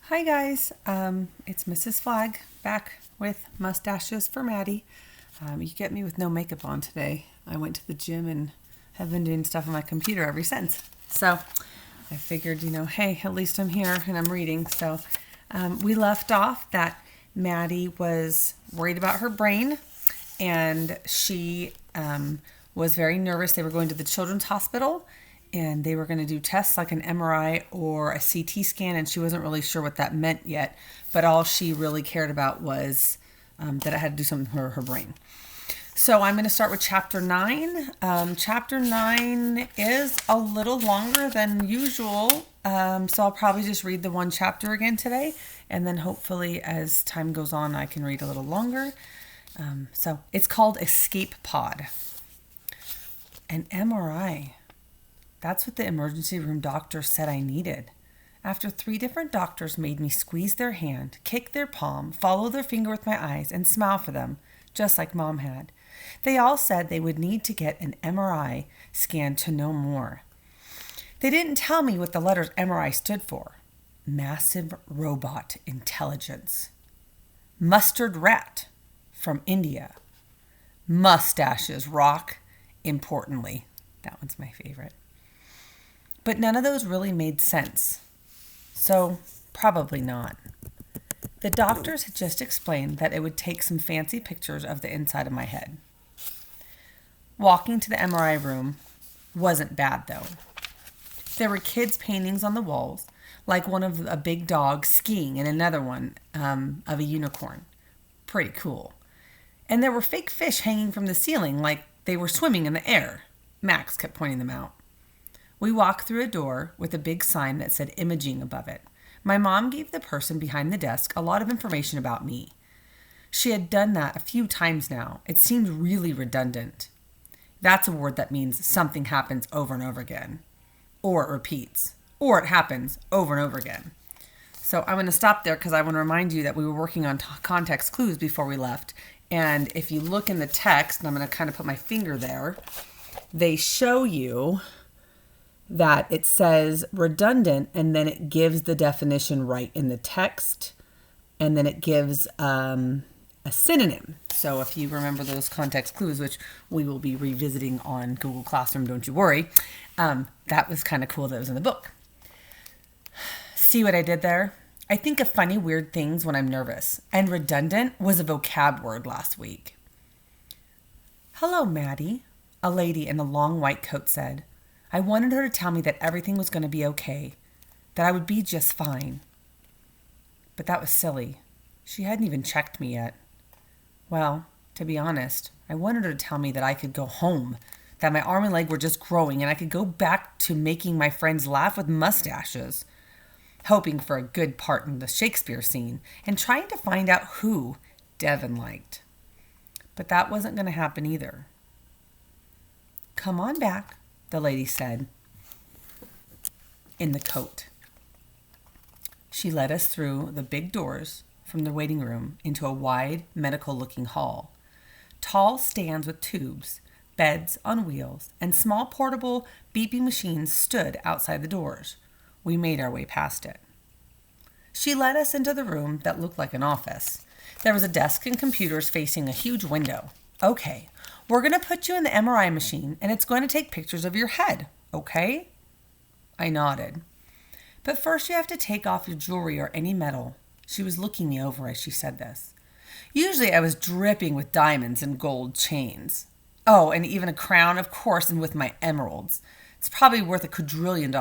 Hi guys, it's Mrs. Flag back with Mustaches for Maddie. You get me with no makeup on today. I went to the gym and have been doing stuff on my computer ever since. So I figured, hey, at least I'm here and I'm reading. So we left off that Maddie was worried about her brain and she was very nervous. They were going to the children's hospital and they were going to do tests like an MRI or a CT scan, and she wasn't really sure what that meant yet, but all she really cared about was that it had to do something for her brain. So I'm going to start with chapter 9. Chapter 9 is a little longer than usual, so I'll probably just read the one chapter again today, and then hopefully as time goes on I can read a little longer. So it's called Escape Pod. An MRI. That's what the emergency room doctor said I needed. After 3 different doctors made me squeeze their hand, kick their palm, follow their finger with my eyes, and smile for them, just like Mom had. They all said they would need to get an MRI scan to know more. They didn't tell me what the letters MRI stood for. Massive Robot Intelligence. Mustard Rat from India. Mustaches rock, importantly. That one's my favorite. But none of those really made sense. So, probably not. The doctors had just explained that it would take some fancy pictures of the inside of my head. Walking to the MRI room wasn't bad, though. There were kids' paintings on the walls, like one of a big dog skiing and another one of a unicorn. Pretty cool. And there were fake fish hanging from the ceiling like they were swimming in the air. Max kept pointing them out. We walked through a door with a big sign that said imaging above it. My mom gave the person behind the desk a lot of information about me. She had done that a few times now. It seemed really redundant. That's a word that means something happens over and over again. Or it repeats. Or it happens over and over again. So I'm going to stop there because I want to remind you that we were working on context clues before we left. And if you look in the text, and I'm going to kind of put my finger there, they show you that it says redundant, and then it gives the definition right in the text, and then it gives a synonym. So if you remember those context clues, which we will be revisiting on Google Classroom, don't you worry, that was kind of cool that it was in the book. See what I did there? I think of funny, weird things when I'm nervous, and redundant was a vocab word last week. Hello, Maddie, a lady in a long white coat said. I wanted her to tell me that everything was going to be okay, that I would be just fine. But that was silly. She hadn't even checked me yet. Well, to be honest, I wanted her to tell me that I could go home, that my arm and leg were just growing, and I could go back to making my friends laugh with mustaches, hoping for a good part in the Shakespeare scene, and trying to find out who Devin liked. But that wasn't going to happen either. Come on back, the lady said, in the coat. She led us through the big doors from the waiting room into a wide, medical-looking hall. Tall stands with tubes, beds on wheels, and small portable beeping machines stood outside the doors. We made our way past it. She led us into the room that looked like an office. There was a desk and computers facing a huge window. Okay, we're going to put you in the MRI machine, and it's going to take pictures of your head, okay? I nodded. But first you have to take off your jewelry or any metal. She was looking me over as she said this. Usually I was dripping with diamonds and gold chains. Oh, and even a crown, of course, and with my emeralds. It's probably worth $1 quadrillion.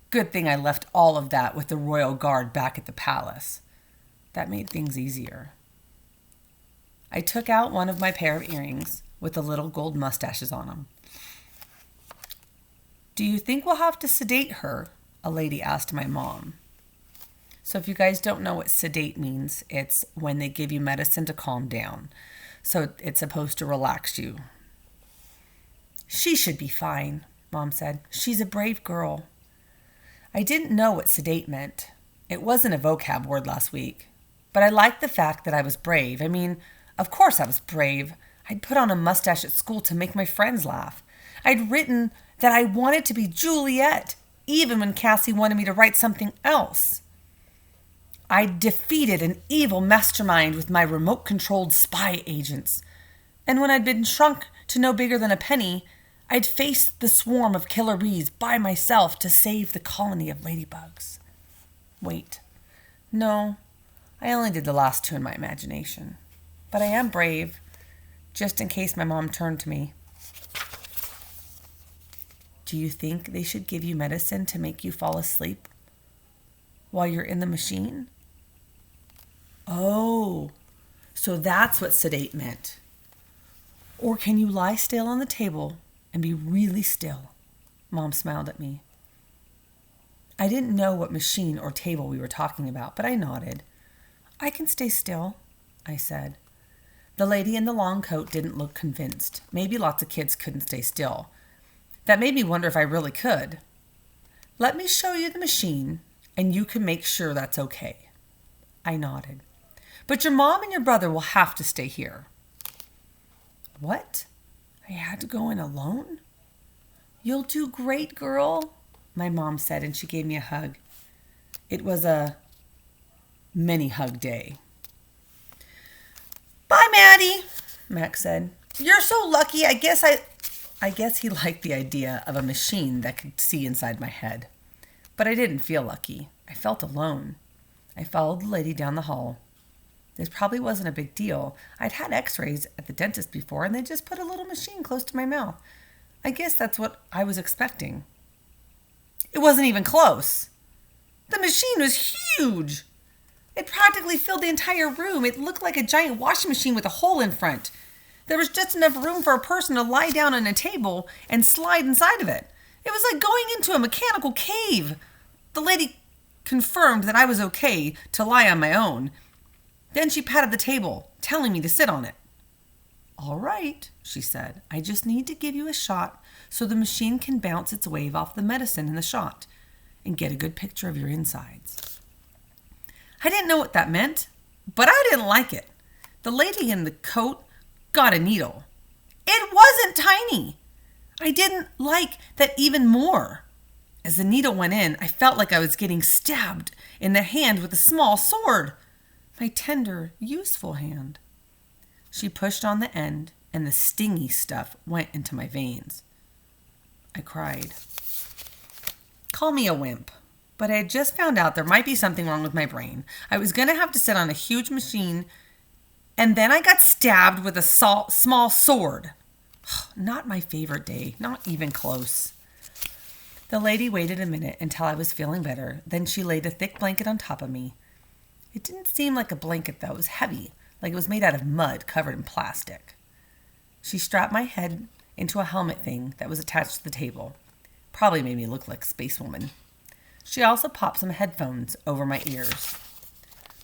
Good thing I left all of that with the royal guard back at the palace. That made things easier. I took out one of my pair of earrings with the little gold mustaches on them. Do you think we'll have to sedate her? A lady asked my mom. So if you guys don't know what sedate means, it's when they give you medicine to calm down. So it's supposed to relax you. She should be fine, Mom said. She's a brave girl. I didn't know what sedate meant. It wasn't a vocab word last week. But I liked the fact that I was brave. I mean, of course I was brave. I'd put on a mustache at school to make my friends laugh. I'd written that I wanted to be Juliet, even when Cassie wanted me to write something else. I'd defeated an evil mastermind with my remote-controlled spy agents. And when I'd been shrunk to no bigger than a penny, I'd faced the swarm of killer bees by myself to save the colony of ladybugs. Wait. No, I only did the last two in my imagination. But I am brave, just in case my mom turned to me. Do you think they should give you medicine to make you fall asleep while you're in the machine? Oh, so that's what sedate meant. Or can you lie still on the table and be really still? Mom smiled at me. I didn't know what machine or table we were talking about, but I nodded. I can stay still, I said. The lady in the long coat didn't look convinced. Maybe lots of kids couldn't stay still. That made me wonder if I really could. Let me show you the machine, and you can make sure that's okay. I nodded. But your mom and your brother will have to stay here. What? I had to go in alone? You'll do great, girl, my mom said, and she gave me a hug. It was a many-hug day. Bye, Maddie, Max said. You're so lucky. I guess he liked the idea of a machine that could see inside my head. But I didn't feel lucky. I felt alone. I followed the lady down the hall. This probably wasn't a big deal. I'd had x-rays at the dentist before, and they just put a little machine close to my mouth. I guess that's what I was expecting. It wasn't even close. The machine was huge. It practically filled the entire room. It looked like a giant washing machine with a hole in front. There was just enough room for a person to lie down on a table and slide inside of it. It was like going into a mechanical cave. The lady confirmed that I was okay to lie on my own. Then she patted the table, telling me to sit on it. All right, she said. I just need to give you a shot so the machine can bounce its wave off the medicine in the shot and get a good picture of your insides. I didn't know what that meant, but I didn't like it. The lady in the coat got a needle. It wasn't tiny. I didn't like that even more. As the needle went in, I felt like I was getting stabbed in the hand with a small sword. My tender, useful hand. She pushed on the end, and the stingy stuff went into my veins. I cried. Call me a wimp, but I had just found out there might be something wrong with my brain. I was going to have to sit on a huge machine, and then I got stabbed with a small sword. Not my favorite day, not even close. The lady waited a minute until I was feeling better. Then she laid a thick blanket on top of me. It didn't seem like a blanket, though. It was heavy, like it was made out of mud covered in plastic. She strapped my head into a helmet thing that was attached to the table. Probably made me look like a spacewoman. She also popped some headphones over my ears.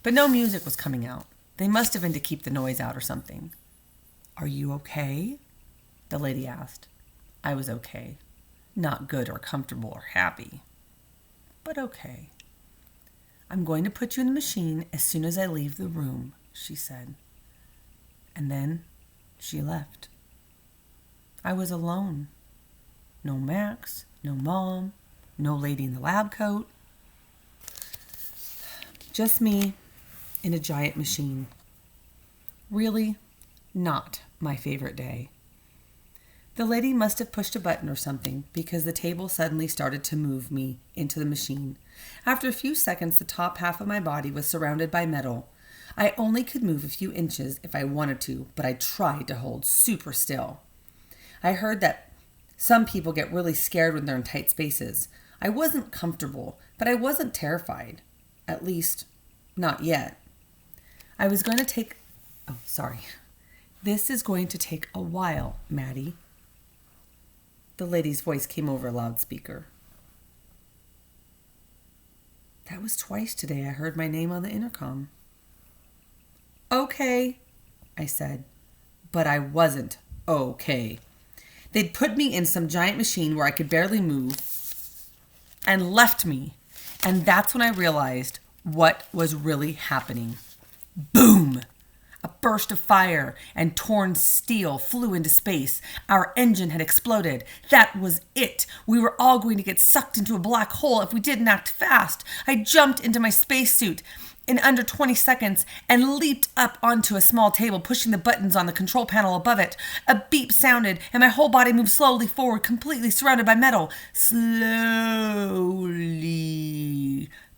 But no music was coming out. They must have been to keep the noise out or something. Are you okay? The lady asked. I was okay. Not good or comfortable or happy, but okay. I'm going to put you in the machine as soon as I leave the room, she said. And then she left. I was alone. No Max, no Mom, no lady in the lab coat. Just me in a giant machine. Really, not my favorite day. The lady must have pushed a button or something because the table suddenly started to move me into the machine. After a few seconds, the top half of my body was surrounded by metal. I only could move a few inches if I wanted to, but I tried to hold super still. I heard that some people get really scared when they're in tight spaces. I wasn't comfortable, but I wasn't terrified. At least, not yet. This is going to take a while, Maddie. The lady's voice came over a loudspeaker. That was twice today I heard my name on the intercom. Okay, I said, but I wasn't okay. They'd put me in some giant machine where I could barely move and left me. And that's when I realized what was really happening. Boom! A burst of fire and torn steel flew into space. Our engine had exploded. That was it. We were all going to get sucked into a black hole if we didn't act fast. I jumped into my spacesuit. in under 20 seconds and leaped up onto a small table, pushing the buttons on the control panel above it. A beep sounded, and my whole body moved slowly forward, completely surrounded by metal. Slowly.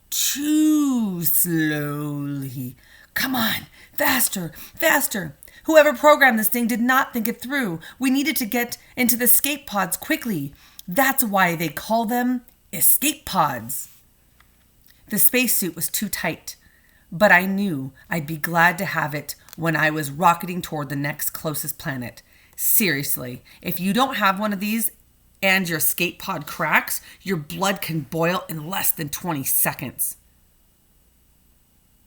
Too slowly. Come on, faster, faster. Whoever programmed this thing did not think it through. We needed to get into the escape pods quickly. That's why they call them escape pods. The spacesuit was too tight, but I knew I'd be glad to have it when I was rocketing toward the next closest planet. Seriously, if you don't have one of these and your escape pod cracks, your blood can boil in less than 20 seconds.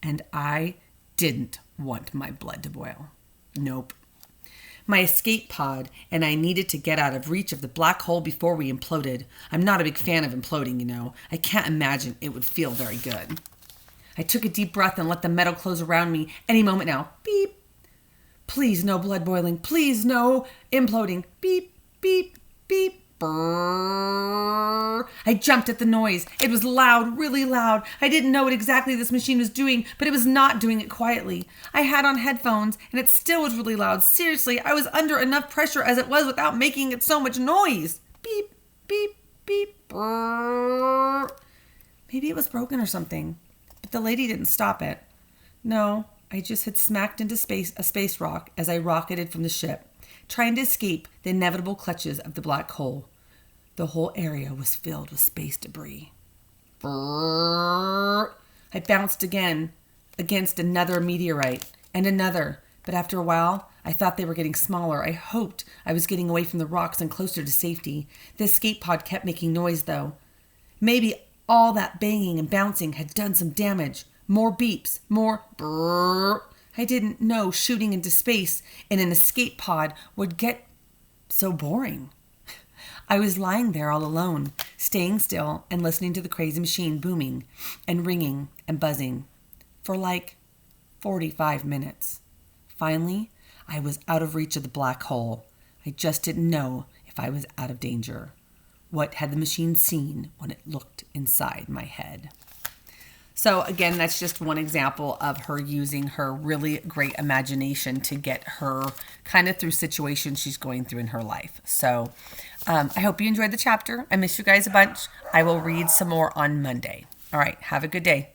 And I didn't want my blood to boil. Nope. My escape pod, and I needed to get out of reach of the black hole before we imploded. I'm not a big fan of imploding, you know. I can't imagine it would feel very good. I took a deep breath and let the metal close around me. Any moment now. Beep. Please, no blood boiling. Please, no imploding. Beep, beep, beep. Brrr. I jumped at the noise. It was loud, really loud. I didn't know what exactly this machine was doing, but it was not doing it quietly. I had on headphones, and it still was really loud. Seriously, I was under enough pressure as it was without making it so much noise. Beep, beep, beep. Brrr. Maybe it was broken or something, but the lady didn't stop it. No, I just had smacked into a space rock as I rocketed from the ship, trying to escape the inevitable clutches of the black hole. The whole area was filled with space debris. Brrr. I bounced again against another meteorite and another, but after a while, I thought they were getting smaller. I hoped I was getting away from the rocks and closer to safety. The escape pod kept making noise, though. Maybe all that banging and bouncing had done some damage. More beeps, more brrr. I didn't know shooting into space in an escape pod would get so boring. I was lying there all alone, staying still and listening to the crazy machine booming and ringing and buzzing for like 45 minutes. Finally, I was out of reach of the black hole. I just didn't know if I was out of danger. What had the machine seen when it looked inside my head? So again, that's just one example of her using her really great imagination to get her kind of through situations she's going through in her life. So I hope you enjoyed the chapter. I miss you guys a bunch. I will read some more on Monday. All right. Have a good day.